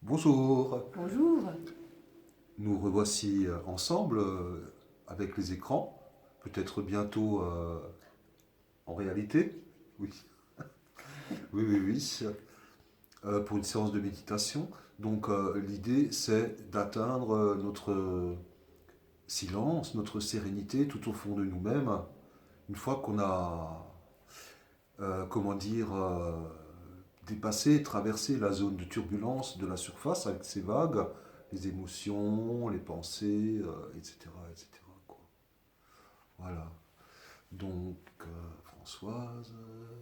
Bonjour, Bonjour. nous revoici ensemble avec les écrans, peut-être bientôt en réalité. Oui, oui, oui, oui, pour une séance de méditation. Donc l'idée c'est d'atteindre notre silence, notre sérénité tout au fond de nous-mêmes, une fois qu'on a, comment dire, dépassé, traversé la zone de turbulence de la surface avec ses vagues, les émotions, les pensées, etc., etc., quoi. Voilà. Donc, Françoise,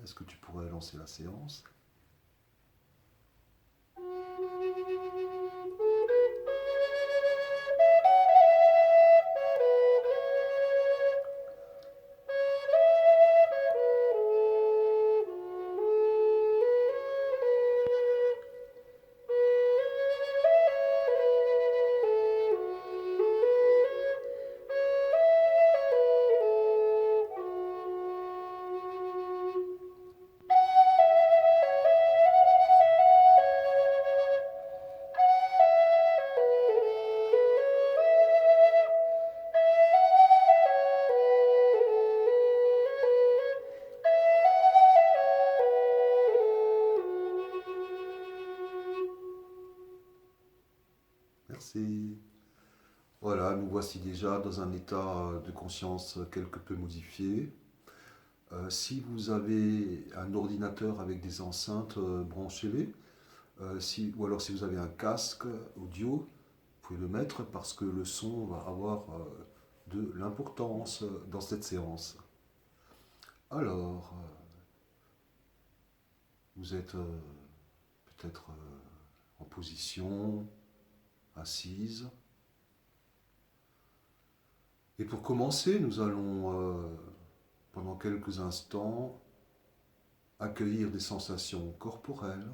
est-ce que tu pourrais lancer la séance? Merci. Voilà, nous voici déjà dans un état de conscience quelque peu modifié. Si vous avez un ordinateur avec des enceintes, branchez-les. Ou alors si vous avez un casque audio, vous pouvez le mettre parce que le son va avoir de l'importance dans cette séance. Alors, vous êtes peut-être en position, assise. Et pour commencer, nous allons, pendant quelques instants, accueillir des sensations corporelles.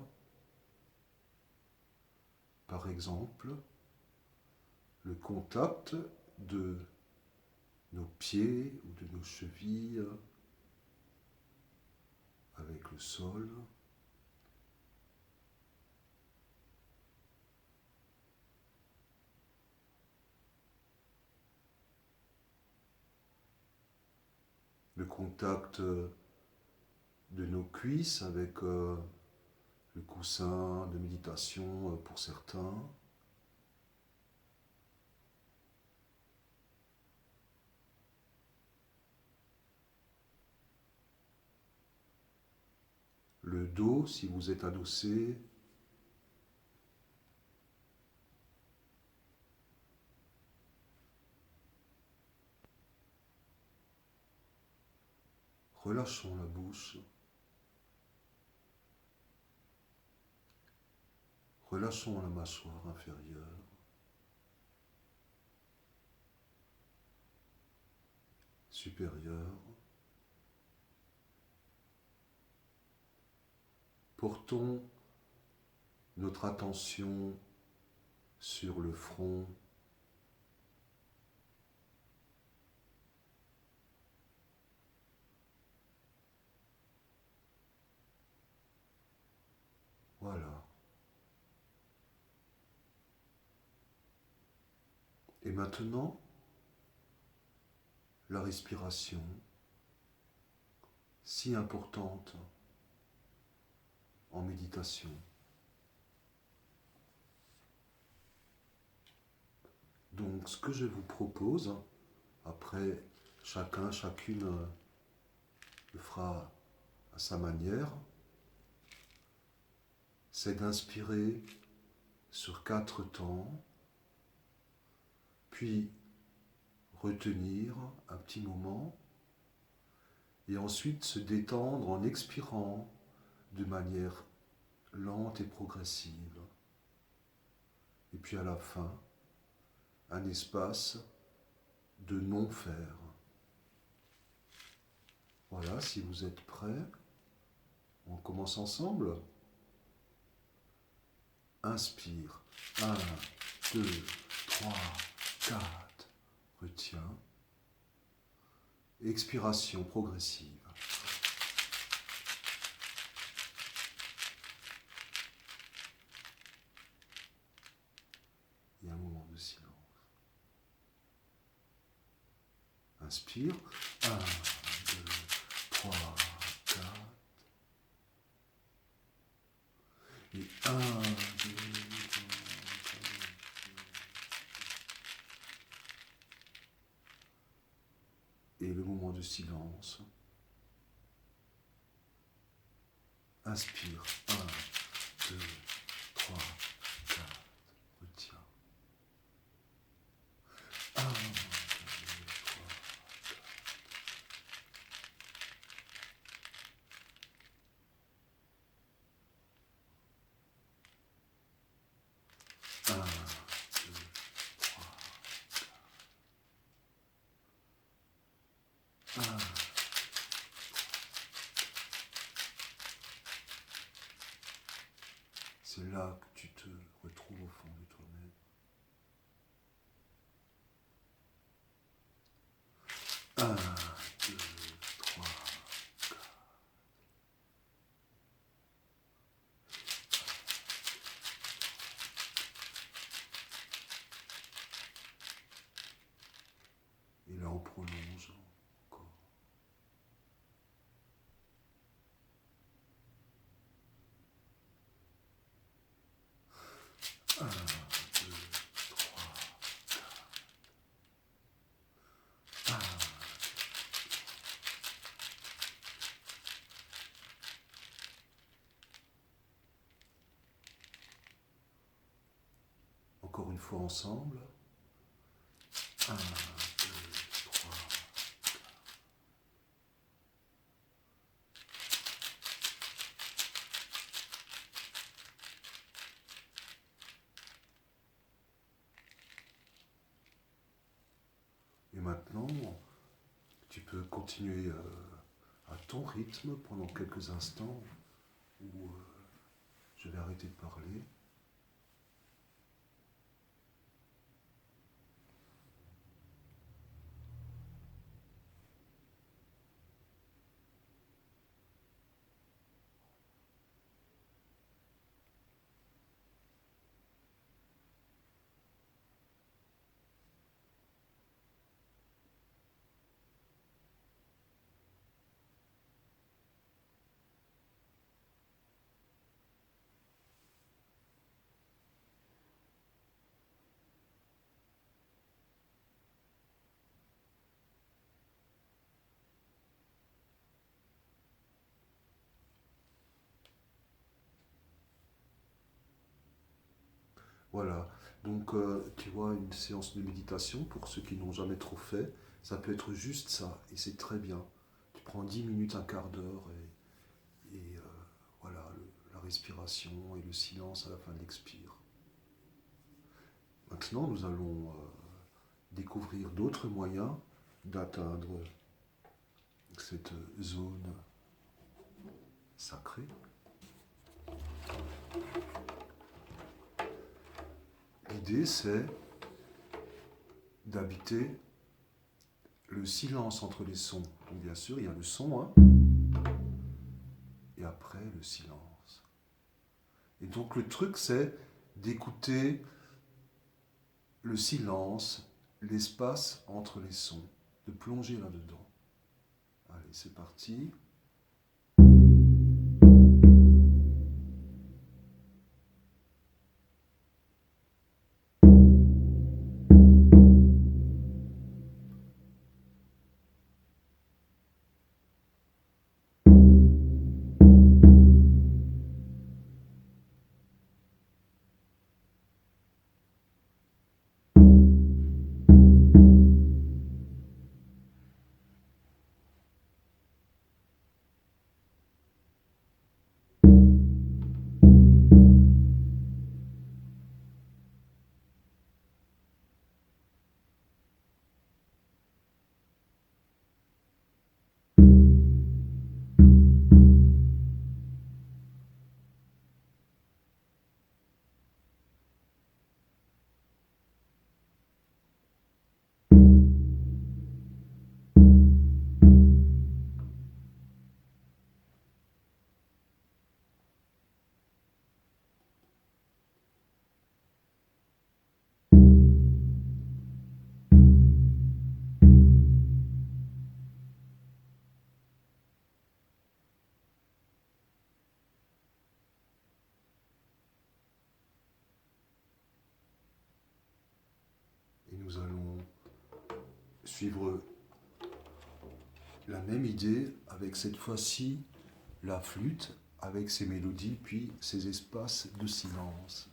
Par exemple, le contact de nos pieds ou de nos chevilles avec le sol. Le contact de nos cuisses avec le coussin de méditation pour certains. Le dos si vous êtes adossé. Relâchons la bouche. Relâchons la mâchoire inférieure. Supérieure. Portons notre attention sur le front. Voilà. Et maintenant, la respiration, si importante en méditation. Donc, ce que je vous propose, après chacune le fera à sa manière, c'est d'inspirer sur 4 temps, puis retenir un petit moment, et ensuite se détendre en expirant de manière lente et progressive. Et puis à la fin, un espace de non-faire. Voilà, si vous êtes prêts, on commence ensemble. Inspire. 1, 2, 3, 4. Retiens. Expiration progressive. inspire. 1, 2, 3, 4. Et 1, 2, 3. Et le moment de silence. Inspire. 1, 2, 3, 4. Retiens. 1, 2, 3, 4. 1, 2, 3, 4. 1. C'est là que tu te retrouves au fond de toi-même. 1, 2, 3, 4. Et là, on prolonge encore. 1, 2, 3, 4. 1. Encore une fois ensemble. 1, 2, 3. Et maintenant, tu peux continuer à ton rythme pendant quelques instants où je vais arrêter de parler. Voilà, donc tu vois, une séance de méditation, pour ceux qui n'ont jamais trop fait, ça peut être juste ça, et c'est très bien. Tu prends 10 minutes, un quart d'heure, et voilà, la respiration et le silence à la fin de l'expire. Maintenant, nous allons découvrir d'autres moyens d'atteindre cette zone sacrée. L'idée, c'est d'habiter le silence entre les sons. Donc bien sûr, il y a le son, hein, et après le silence. Et donc le truc, c'est d'écouter le silence, l'espace entre les sons, de plonger là-dedans. Allez, c'est parti. Et nous allons suivre la même idée avec cette fois-ci la flûte avec ses mélodies puis ses espaces de silence.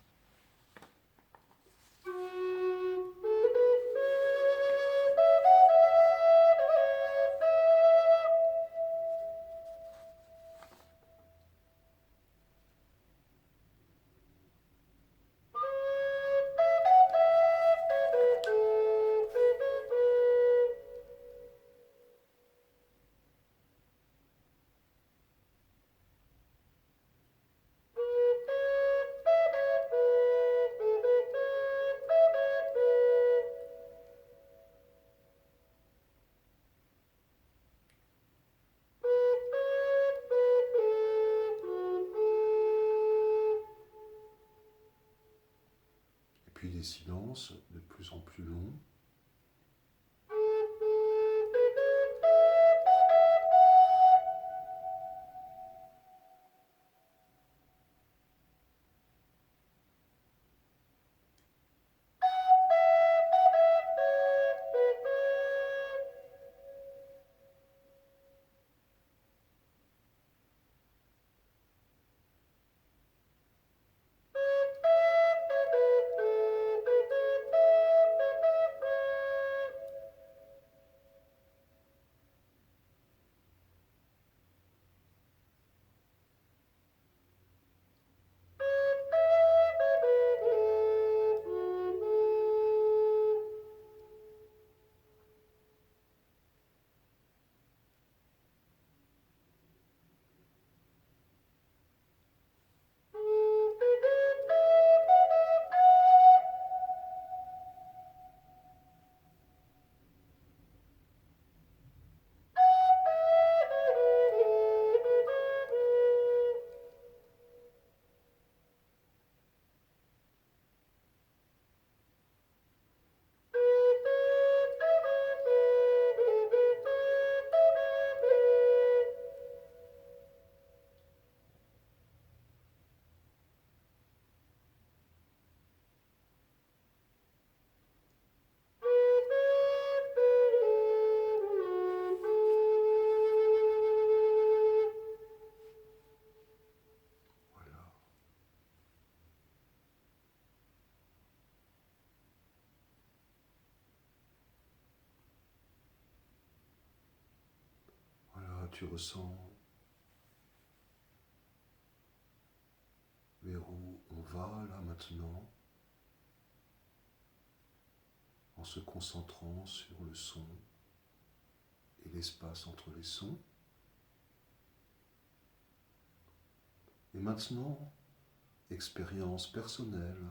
Et puis des silences de plus en plus longs. Voilà. Voilà, tu ressens vers où on va là maintenant, en se concentrant sur le son et l'espace entre les sons. Et maintenant, expérience personnelle,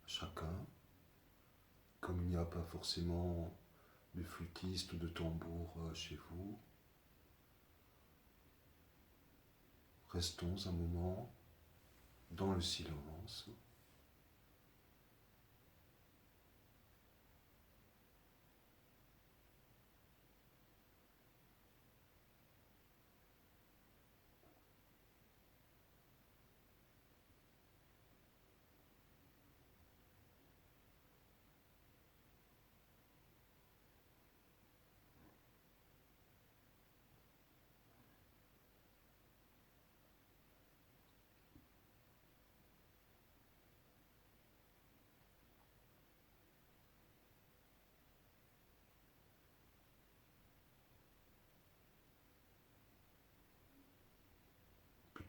chacun, comme il n'y a pas forcément de flûtiste ou de tambour chez vous, restons un moment dans le silence.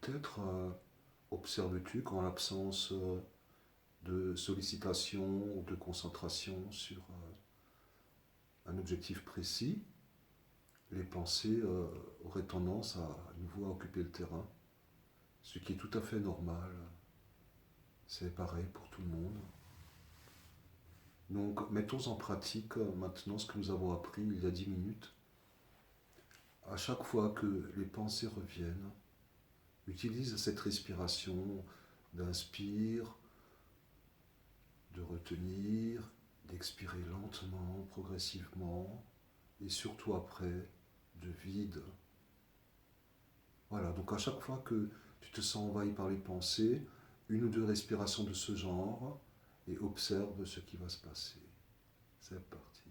Peut-être observes-tu qu'en l'absence de sollicitation ou de concentration sur un objectif précis, les pensées auraient tendance à nouveau à occuper le terrain, ce qui est tout à fait normal. C'est pareil pour tout le monde. Donc mettons en pratique maintenant ce que nous avons appris il y a 10 minutes. À chaque fois que les pensées reviennent, utilise cette respiration d'inspire, de retenir, d'expirer lentement, progressivement, et surtout après, de vide. Voilà, donc à chaque fois que tu te sens envahi par les pensées, une ou deux respirations de ce genre, et observe ce qui va se passer. C'est parti.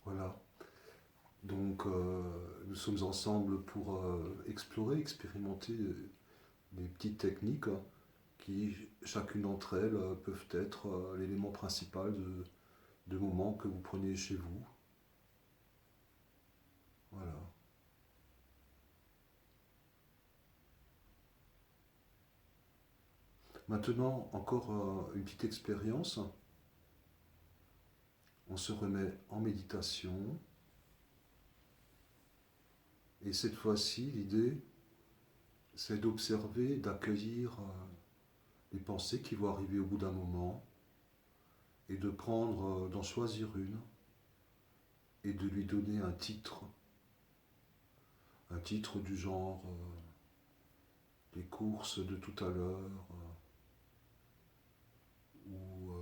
Voilà. Donc, nous sommes ensemble pour explorer, expérimenter des petites techniques qui, chacune d'entre elles, peuvent être l'élément principal de moments que vous prenez chez vous. Voilà. Maintenant, encore une petite expérience. On se remet en méditation. Et cette fois-ci, l'idée, c'est d'observer, d'accueillir les pensées qui vont arriver au bout d'un moment et de prendre, d'en choisir une et de lui donner un titre du genre les courses de tout à l'heure ou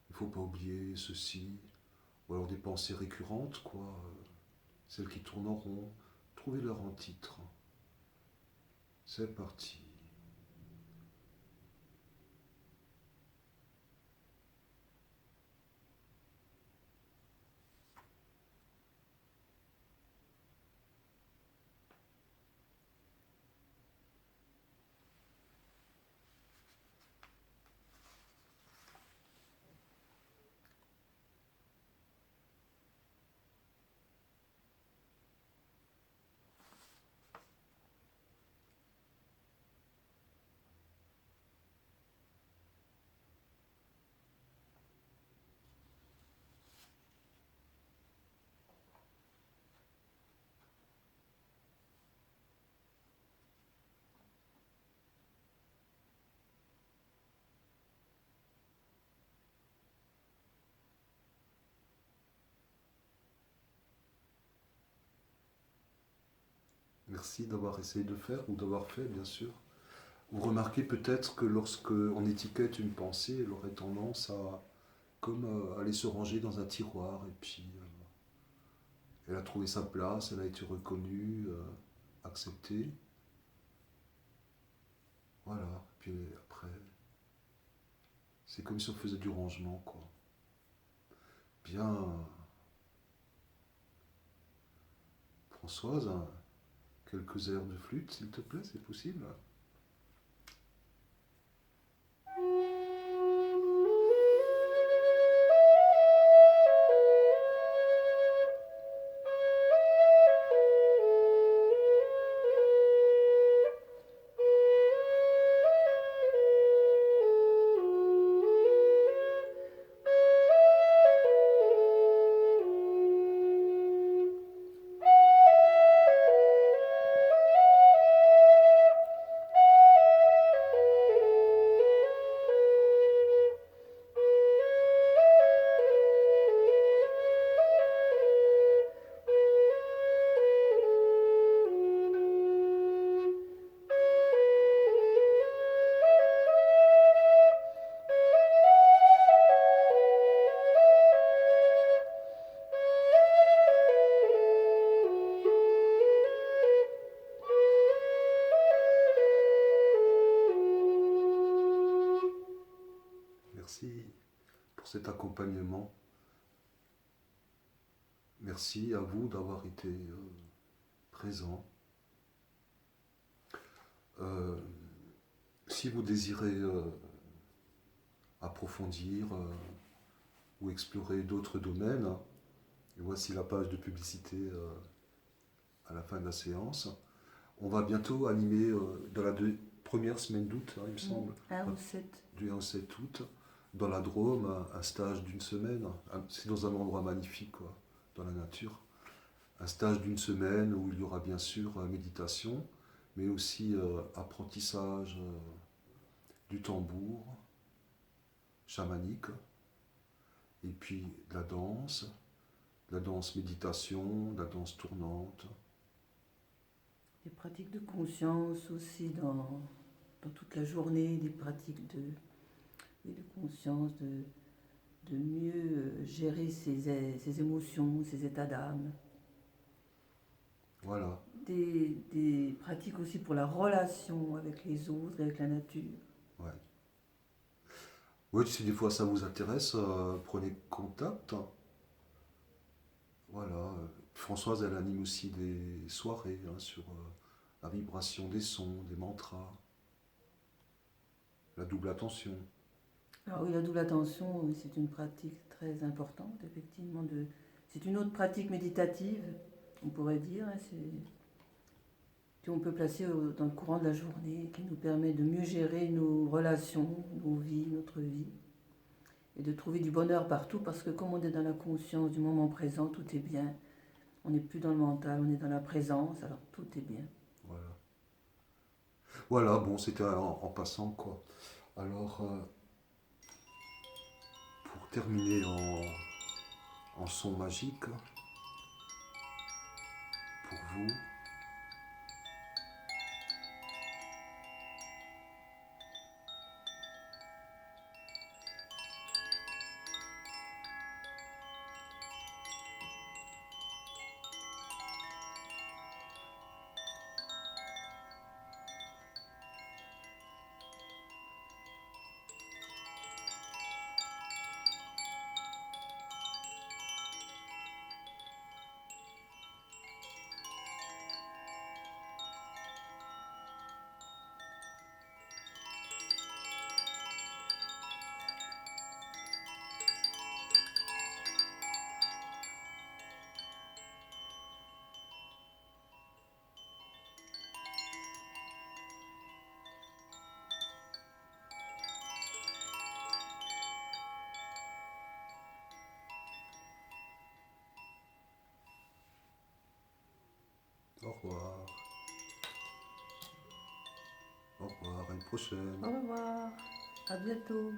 il ne faut pas oublier ceci, ou alors des pensées récurrentes, quoi, celles qui tournent en rond, trouvez-leur un titre. C'est parti. Merci d'avoir essayé de faire ou d'avoir fait, bien sûr. Vous remarquez peut-être que lorsque on étiquette une pensée, elle aurait tendance à comme aller se ranger dans un tiroir et puis elle a trouvé sa place, elle a été reconnue, acceptée. Voilà. Puis après, c'est comme si on faisait du rangement, quoi. Bien, Françoise, quelques airs de flûte, s'il te plaît, c'est possible? cet accompagnement. Merci à vous d'avoir été présent. Si vous désirez approfondir ou explorer d'autres domaines, et voici la page de publicité à la fin de la séance. On va bientôt animer dans la première semaine d'août, hein, il me semble. 1 ou 7. Du 1 au 7 août, dans la Drôme, un stage d'une semaine. C'est dans un endroit magnifique, quoi, dans la nature. Un stage d'une semaine où il y aura bien sûr méditation, mais aussi apprentissage du tambour chamanique, et puis de la danse méditation, de la danse tournante. Des pratiques de conscience aussi dans toute la journée, des pratiques de conscience, de mieux gérer ses émotions, ses états d'âme. Voilà. Des pratiques aussi pour la relation avec les autres, avec la nature. Ouais. Oui, si des fois ça vous intéresse, prenez contact. Voilà. Françoise, elle anime aussi des soirées sur la vibration des sons, des mantras, la double attention. Alors oui, la double attention, oui, c'est une pratique très importante, effectivement. C'est une autre pratique méditative, on pourrait dire. Qu'on peut placer dans le courant de la journée, qui nous permet de mieux gérer nos relations, nos vies, notre vie, et de trouver du bonheur partout, parce que comme on est dans la conscience du moment présent, tout est bien. On n'est plus dans le mental, on est dans la présence, alors tout est bien. Voilà. Voilà, bon, c'était en passant, quoi. Alors, pour terminer en son magique, pour vous, au revoir. Au revoir, à une prochaine. Au revoir, à bientôt.